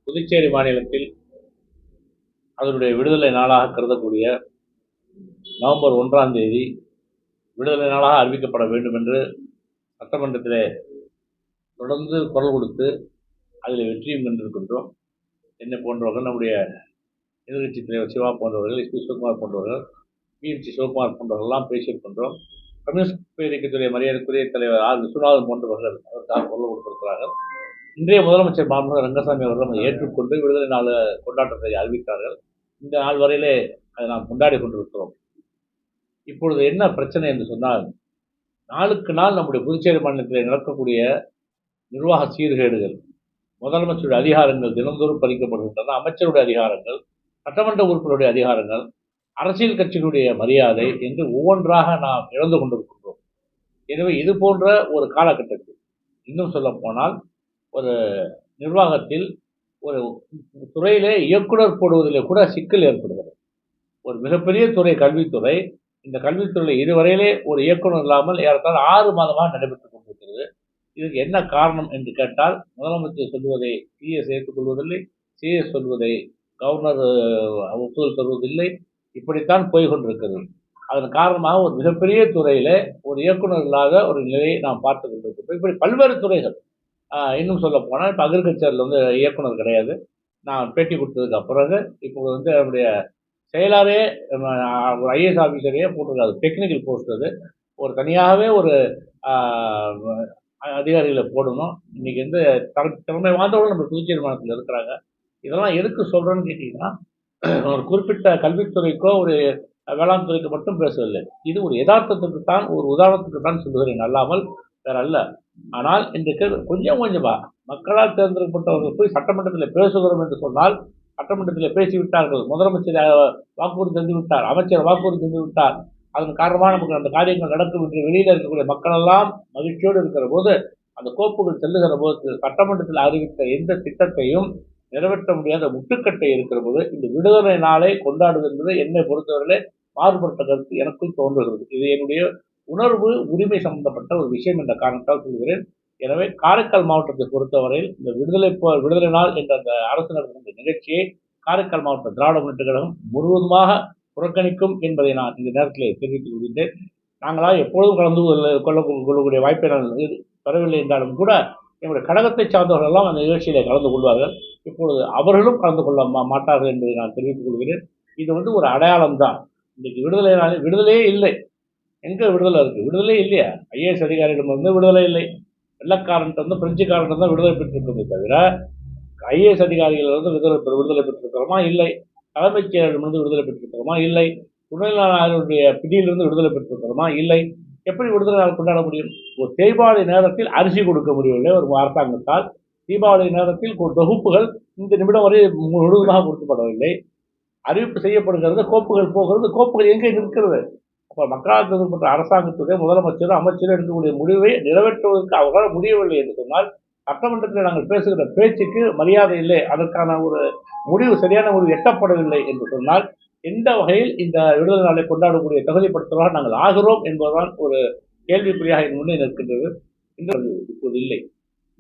புதுச்சேரி மாநிலத்தில் அதனுடைய விடுதலை நாளாக கருதக்கூடிய நவம்பர் 1ஆம் தேதி விடுதலை நாளாக அறிவிக்கப்பட வேண்டும் என்று சட்டமன்றத்திலே தொடர்ந்து குரல் கொடுத்து அதில் வெற்றியும் கண்டிருக்கின்றோம். என்னை போன்றவர்கள், நம்முடைய எதிர்கட்சித் தலைவர் சிவா போன்றவர்கள், எஸ் பி சிவகுமார் போன்றவர்கள், பிஎம்சி சிவகுமார் போன்றவர்கள்லாம் பேசியிருக்கின்றோம். கம்யூனிஸ்ட் இயக்கத்துடைய மரியாதைக்குரிய தலைவர் ஆர் விஸ்வநாதன் போன்றவர்கள் அதற்காக குரல் கொடுத்திருக்கிறார்கள். இன்றைய முதலமைச்சர் மாண்புமிகு ரங்கசாமி அவர்கள் அதை ஏற்றுக்கொண்டு விடுதலை நாள் கொண்டாட்டத்தை அறிவித்தார்கள். இந்த நாள் வரையிலே அதை நாம் கொண்டாடி கொண்டிருக்கிறோம். இப்பொழுது என்ன பிரச்சனை என்று சொன்னால், நாளுக்கு நாள் நம்முடைய புதுச்சேரி மாநிலத்தில் நடக்கக்கூடிய நிர்வாக சீர்கேடுகள், முதலமைச்சருடைய அதிகாரங்கள் தினந்தோறும் பறிக்கப்படுகின்றன. அமைச்சருடைய அதிகாரங்கள், சட்டமன்ற உறுப்பினருடைய அதிகாரங்கள், அரசியல் கட்சிகளுடைய மரியாதை என்று ஒவ்வொன்றாக நாம் இழந்து கொண்டிருக்கின்றோம். எனவே இது போன்ற ஒரு காலகட்டத்தில், இன்னும் சொல்ல போனால், ஒரு நிர்வாகத்தில் ஒரு துறையிலே இயக்குனர் போடுவதிலே கூட சிக்கல் ஏற்படுகிறது. ஒரு மிகப்பெரிய துறை கல்வித்துறை. இந்த கல்வித்துறையில் இதுவரையிலே ஒரு இயக்குனர் இல்லாமல் ஏறத்தாழ 6 மாதமாக நடைபெற்றுக் கொண்டிருக்கிறது. இதற்கு என்ன காரணம் என்று கேட்டால், முதலமைச்சர் சொல்வதை சிஎஸ் ஏற்றுக்கொள்வதில்லை, சிஎஸ் சொல்வதை கவர்னர் ஒப்புதல் தருவதில்லை. இப்படித்தான் போய் கொண்டிருக்கிறது. அதன் காரணமாக ஒரு மிகப்பெரிய துறையில ஒரு இயக்குனர் இல்லாத ஒரு நிலையை நாம் பார்த்துக் கொண்டிருக்கிறோம். இப்படி பல்வேறு துறைகள். இன்னும் சொல்ல போனால், இப்போ அக்ரிகல்ச்சரில் இயக்குனர் கிடையாது. நான் பேட்டி கொடுத்ததுக்கு பிறகு இப்போ நம்முடைய செயலாளரே ஒரு ஐஏஎஸ் ஆஃபீஸரையே போட்டிருக்காது. டெக்னிக்கல் போஸ்ட் அது. ஒரு தனியாகவே ஒரு அதிகாரிகளை போடணும். இன்னைக்கு திறமை வாய்ந்தவர்கள் நம்ம புதுச்சேரி மாநிலத்தில் இருக்கிறாங்க. இதெல்லாம் எதுக்கு சொல்றேன்னு கேட்டீங்கன்னா, ஒரு குறிப்பிட்ட கல்வித்துறைக்கோ ஒரு வேளாண் துறைக்கு மட்டும் பேசவில்லை. இது ஒரு யதார்த்தத்துக்கு தான், ஒரு உதாரணத்துக்கு தான் சொல்லுகிறேன், அல்லாமல் வேற அல்ல. ஆனால் இன்றைக்கு கொஞ்சம் கொஞ்சமா மக்களால் தேர்ந்தெடுக்கப்பட்டவர்கள் போய் சட்டமன்றத்தில் பேசுகிறோம் என்று சொன்னால், சட்டமன்றத்தில் பேசிவிட்டார்கள், முதலமைச்சர் வாக்குறுதி தந்து விட்டார், அமைச்சர் வாக்குறுதி தந்து விட்டார், அதன் காரணமாக நமக்கு அந்த காரியங்கள் நடக்கும் என்று வெளியில் இருக்கக்கூடிய மக்கள் எல்லாம் மகிழ்ச்சியோடு இருக்கிற போது, அந்த கோப்புகள் செல்லுகிற போது சட்டமன்றத்தில் அறிவித்த எந்த திட்டத்தையும் நிறைவேற்ற முடியாத முட்டுக்கட்டை இருக்கிற போது, இந்த விடுதலை நாளை கொண்டாடுவது என்பது என்னை பொறுத்தவரையிலே மாறுபட்ட கருத்து எனக்குள் தோன்றுகிறது. இது என்னுடைய உணர்வு, உரிமை சம்பந்தப்பட்ட ஒரு விஷயம் என்ற காரணத்தால் சொல்கிறேன். எனவே காரைக்கால் மாவட்டத்தை பொறுத்தவரையில் இந்த விடுதலை நாள் என்ற அந்த அரசு நடத்துகின்ற நிகழ்ச்சியை காரைக்கால் மாவட்ட திராவிட முன்னேற்ற கழகம் முழுவதுமாக புறக்கணிக்கும் என்பதை நான் இந்த நேரத்தில் தெரிவித்துக் கொள்கின்றேன். நாங்களாக எப்பொழுதும் கலந்து கொள்ளக்கூடிய வாய்ப்பை நான் பெறவில்லை என்றாலும் கூட, எங்களுடைய கழகத்தை சார்ந்தவர்கள் எல்லாம் அந்த நிகழ்ச்சியிலே கலந்து கொள்வார்கள். இப்பொழுது அவர்களும் கலந்து கொள்ள மாட்டார்கள் என்பதை நான் தெரிவித்துக் கொள்கிறேன். இது ஒரு அடையாளம் தான். இன்னைக்கு விடுதலையே இல்லை. எங்க விடுதலை இருக்கு? விடுதலை இல்லையா? ஐஏஎஸ் அதிகாரியிடம் விடுதலை இல்லை. வெள்ளக்காரன் பிரெஞ்சுக்காரன் தான் விடுதலை பெற்றிருக்கோமே தவிர, ஐஏஎஸ் அதிகாரிகள் விடுதலை பெற்றிருக்கிறோமா? இல்லை. தலைமைச் செயலரிடமிருந்து விடுதலை பெற்றிருக்கிறோமா? இல்லை. துணைநிலை ஆளுநருடைய பிடியிலிருந்து விடுதலை பெற்றிருக்கிறோமா? இல்லை. எப்படி விடுதலை நாள் கொண்டாட முடியும்? ஒரு தீபாவளி நேரத்தில் அரிசி கொடுக்க முடியவில்லை ஒரு அரசாங்கத்தால். தீபாவளி நேரத்தில் தொகுப்புகள் இந்த நிமிடம் வரை முழுவதுமாக கொடுக்கப்படவில்லை. அறிவிப்பு செய்யப்படுகிறது, கோப்புகள் போகிறது. கோப்புகள் எங்கே நிற்கிறது? அப்ப மக்களால் தேர்ந்தெடுக்கப்பட்ட அரசாங்கத்துடைய முதலமைச்சரும் அமைச்சரும் எடுக்கக்கூடிய முடிவை நிறைவேற்றுவதற்கு அவர்களால் முடியவில்லை என்று சொன்னால், சட்டமன்றத்தில் நாங்கள் பேசுகிற பேச்சுக்கு மரியாதை இல்லை, அதற்கான ஒரு சரியான முடிவு எட்டப்படவில்லை என்று சொன்னால், எந்த வகையில் இந்த விடுதலை நாளை கொண்டாடக்கூடிய தகுதிப்படுத்துவதாக நாங்கள் ஆகிறோம் என்பதுதான் ஒரு கேள்விக்குறியாக என் முன்னே நிற்கின்றது. இப்போது இல்லை.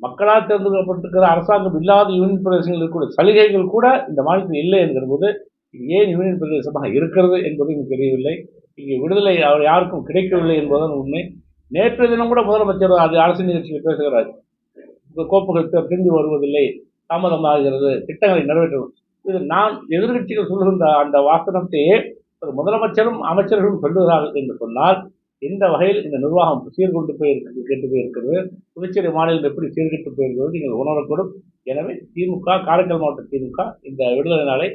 மக்களால் தேர்ந்தெடுக்கப்பட்டிருக்கிற அரசாங்கம் இல்லாத யூனியன் பிரதேசங்களில் இருக்கக்கூடிய சலுகைகள் கூட இந்த மாநிலத்தில் இல்லை என்கிற போது, இது ஏன் யூனியன் பிரதேசமாக இருக்கிறது என்பது எனக்கு தெரியவில்லை. இங்கே விடுதலை யாருக்கும் கிடைக்கவில்லை என்பதுதான் உண்மை. நேற்று தினம் கூட முதலமைச்சர் அது அரசு நிகழ்ச்சியில் பேசுகிறார். கோப்புகள் திரும்பி வருவதில்லை, தாமதமாகிறது, திட்டங்களை நிறைவேற்றும். இது நான் எதிர்கட்சிகள் சொல்லுகின்ற அந்த வாசனத்தையே ஒரு முதலமைச்சரும் அமைச்சர்களும் சொல்லுகிறார்கள் என்று சொன்னால், எந்த வகையில் இந்த நிர்வாகம் சீர்கொண்டு கெட்டு போயிருக்கிறது, புதுச்சேரி மாநிலம் எப்படி சீர்கெட்டு போயிருக்கிறது நீங்கள் உணரக்கூடும். எனவே திமுக, காரைக்கால் மாவட்ட திமுக இந்த விடுதலை நாளை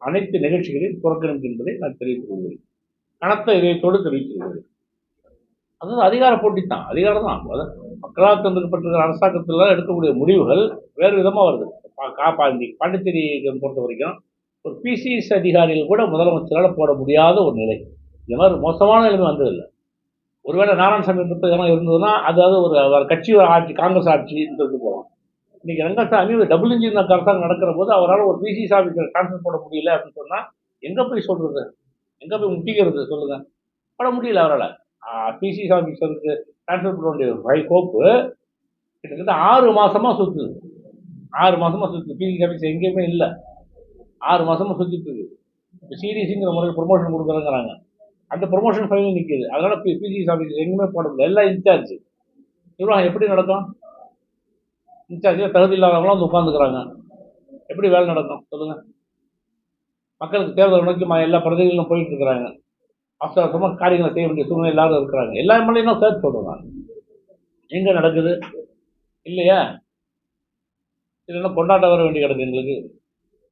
அனைத்து நிகழ்ச்சிகளையும் புறக்கணிக்கும் என்பதை நான் தெரிவித்துக் கொள்கிறேன். கனத்த இதயத்தோடு தெரிவித்துக் அதாவது அதிகார போட்டி தான், அதிகாரம் தான். மக்களால் தேர்ந்தெடுக்கப்பட்டிருக்கிற அரசாங்கத்தில் எடுக்கக்கூடிய முடிவுகள் வேறு விதமாக வருது. பாண்டிச்சேரி பொறுத்த வரைக்கும் ஒரு பிசிஎஸ் அதிகாரிகள் கூட முதலமைச்சரால் போட முடியாத ஒரு நிலை. இந்த மாதிரி மோசமான நிலைமை வந்ததில்லை. ஒருவேளை நாராயணசாமி இருந்ததுன்னா, அதாவது ஒரு கட்சி ஆட்சி, காங்கிரஸ் ஆட்சி சொல்லிட்டு போகலாம். இன்னைக்கு ரங்கசாமி டபுள் இன்ஜின் அரசாங்கம் நடக்கிற போது அவரால் ஒரு பிசிஎஸ் ஆஃபீஸர் டிரான்ஸ்ஃபர் போட முடியல அப்படின்னு சொன்னா, எங்க போய் சொல்றது? எங்க போய் முட்டிக்கிறது? சொல்லுங்க. போட முடியல அவரால். பிசிஎஸ் ஆஃபீஸருக்கு டிரான்ஸ்ஃபர் பண்ண வேண்டிய கோப்பு கிட்டத்தட்ட 6 மாசமா சுத்துது. 6 மாசமா சுற்றி பிஜி ஆஃபீஸ் எங்கேயுமே இல்லை, 6 மாசமா சுற்றிட்டு இருக்கு. இப்போ சிடிசிங்கிற முறையில் ப்ரொமோஷன் கொடுக்குறேங்கிறாங்க, அந்த ப்ரொமோஷன் ஃபைனல் நிற்கிது. அதனால பிஜி ஆஃபீஸ் எங்கேயுமே போட முடியல, எல்லாம் இன்சார்ஜ். நிர்வாகம் எப்படி நடக்கும்? இன்சார்ஜில் தகுதி இல்லாதவங்களாம் வந்து உட்காந்துக்கிறாங்க, எப்படி வேலை நடக்கும் சொல்லுங்க? மக்களுக்கு தேர்தல் நோக்கி எல்லா பிரதிகளும் போயிட்டு இருக்கிறாங்க, அவசர அவசரமாக காரியங்களை செய்ய வேண்டிய சூழ்நிலை எல்லாரும் இருக்கிறாங்க. எல்லா எம்எல்ஏயும் சேர்த்து சொல்றேன், எங்க நடக்குது இல்லையா? இல்லைன்னா கொண்டாட்ட வர வேண்டி கிடக்கு எங்களுக்கு.